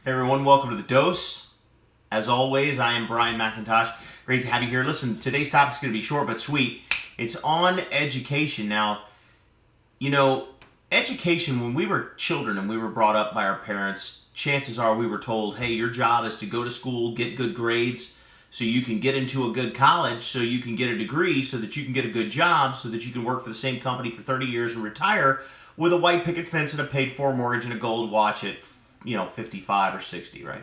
Hey everyone, welcome to The Dose. As always, I am Brian McIntosh. Great to have you here. Listen, today's topic is going to be short but sweet. It's on education. Now, education, when we were children and we were brought up by our parents, chances are we were told, hey, your job is to go to school, get good grades, so you can get into a good college, so you can get a degree, so that you can get a good job, so that you can work for the same company for 30 years and retire with a white picket fence and a paid-for mortgage and a gold watch at 55 or 60, right?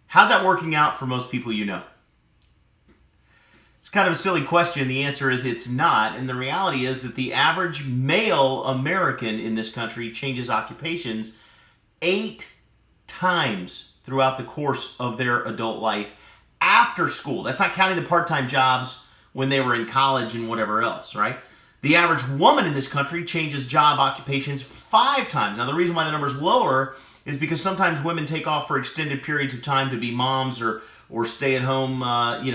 How's that working out for most people you know? It's kind of a silly question. The answer is it's not. And the reality is that the average male American in this country changes occupations 8 times throughout the course of their adult life after school. That's not counting the part-time jobs when they were in college and whatever else, right? The average woman in this country changes job occupations 5 times. Now, the reason why the number is lower is because sometimes women take off for extended periods of time to be moms or stay at home,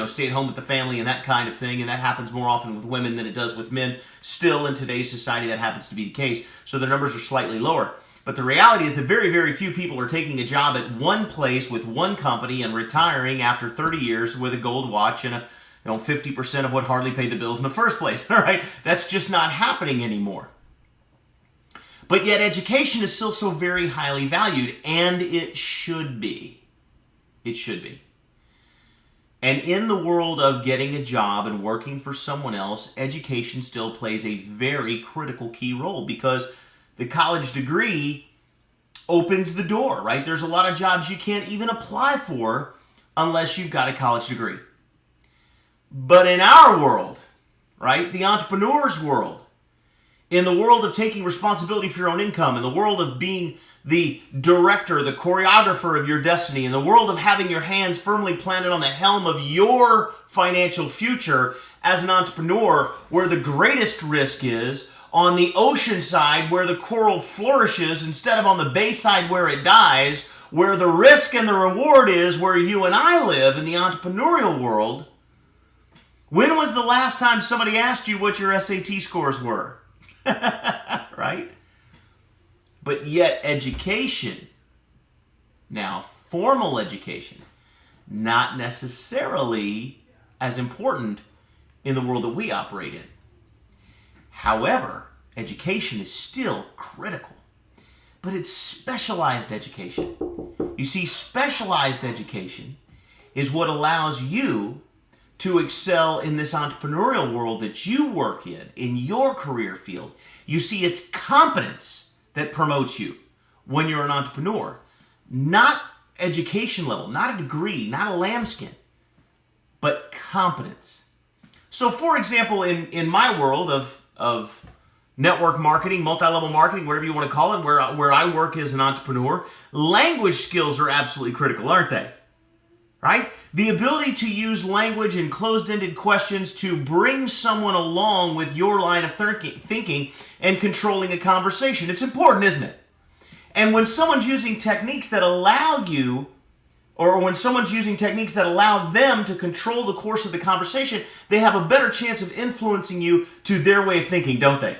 stay at home with the family and that kind of thing. And that happens more often with women than it does with men. Still, in today's society, that happens to be the case. So the numbers are slightly lower. But the reality is that very, very few people are taking a job at one place with one company and retiring after 30 years with a gold watch and 50% of what hardly paid the bills in the first place. All right, that's just not happening anymore. But yet education is still so very highly valued, and it should be. It should be. And in the world of getting a job and working for someone else, education still plays a very critical key role because the college degree opens the door, right? There's a lot of jobs you can't even apply for unless you've got a college degree. But in our world, right, the entrepreneur's world, in the world of taking responsibility for your own income, in the world of being the director, the choreographer of your destiny, in the world of having your hands firmly planted on the helm of your financial future as an entrepreneur, where the greatest risk is on the ocean side where the coral flourishes instead of on the bay side where it dies, where the risk and the reward is where you and I live in the entrepreneurial world. When was the last time somebody asked you what your SAT scores were? Right? But yet education, now formal education, not necessarily as important in the world that we operate in. However, education is still critical, but it's specialized education. You see, specialized education is what allows you to excel in this entrepreneurial world that you work in your career field. You see, it's competence that promotes you when you're an entrepreneur, not education level, not a degree, not a lambskin, but competence. So, for example, in my world of network marketing, multi-level marketing, whatever you want to call it, where I work as an entrepreneur, language skills are absolutely critical, aren't they? Right? The ability to use language and closed-ended questions to bring someone along with your line of thinking and controlling a conversation. It's important, isn't it? And when someone's using techniques that allow you, or when someone's using techniques that allow them to control the course of the conversation, they have a better chance of influencing you to their way of thinking, don't they?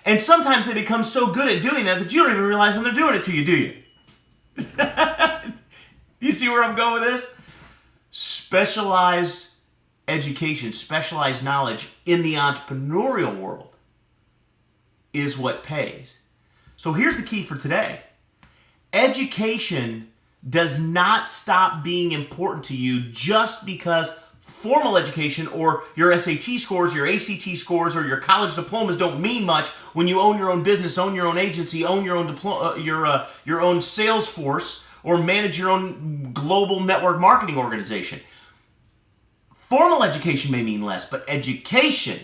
And sometimes they become so good at doing that you don't even realize when they're doing it to you, do you? Do you see where I'm going with this? Specialized education, specialized knowledge in the entrepreneurial world is what pays. So here's the key for today. Education does not stop being important to you just because formal education or your SAT scores, your ACT scores, or your college diplomas don't mean much when you own your own business, own your own agency, own your own your own sales force, or manage your own global network marketing organization. Formal education may mean less, but education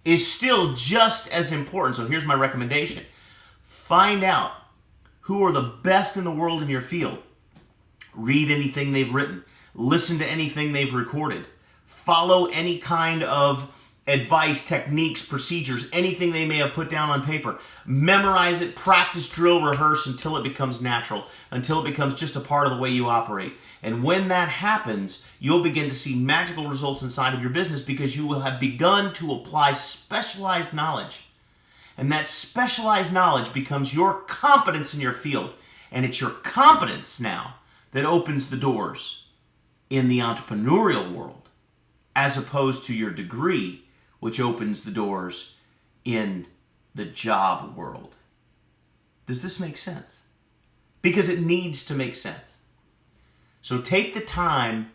is still just as important. So here's my recommendation. Find out who are the best in the world in your field. Read anything they've written. Listen to anything they've recorded. Follow any kind of advice, techniques, procedures, anything they may have put down on paper. Memorize it, practice, drill, rehearse until it becomes natural, until it becomes just a part of the way you operate. And when that happens, you'll begin to see magical results inside of your business because you will have begun to apply specialized knowledge. And that specialized knowledge becomes your competence in your field. And it's your competence now that opens the doors in the entrepreneurial world, as opposed to your degree, which opens the doors in the job world. Does this make sense? Because it needs to make sense. So take the time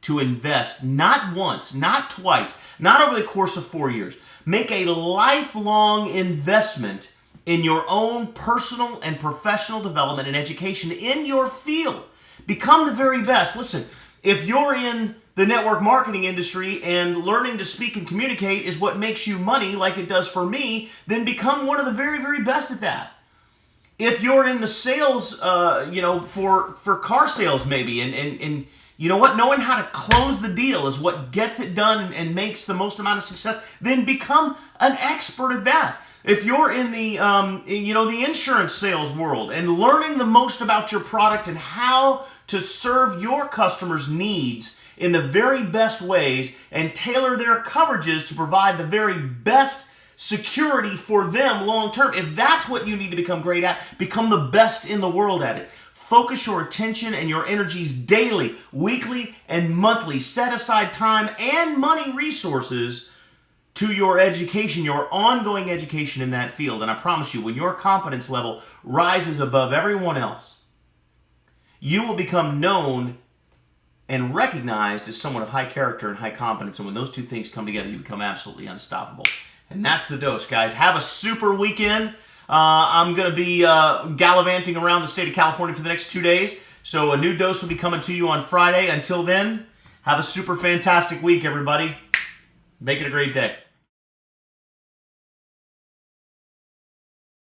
to invest, not once, not twice, not over the course of 4 years. Make a lifelong investment in your own personal and professional development and education in your field. Become the very best. Listen, if you're in the network marketing industry and learning to speak and communicate is what makes you money, like it does for me, then become one of the very, very best at that. If you're in the sales, for car sales maybe, and you know what, knowing how to close the deal is what gets it done and makes the most amount of success, then become an expert at that. If you're in the, the insurance sales world and learning the most about your product and how to serve your customers' needs in the very best ways and tailor their coverages to provide the very best security for them long term. If that's what you need to become great at, become the best in the world at it. Focus your attention and your energies daily, weekly, and monthly. Set aside time and money resources to your education, your ongoing education in that field. And I promise you, when your competence level rises above everyone else, you will become known and recognized as someone of high character and high competence. And when those two things come together, you become absolutely unstoppable. And that's the dose, guys. Have a super weekend. I'm going to be gallivanting around the state of California for the next 2 days. So a new dose will be coming to you on Friday. Until then, have a super fantastic week, everybody. Make it a great day.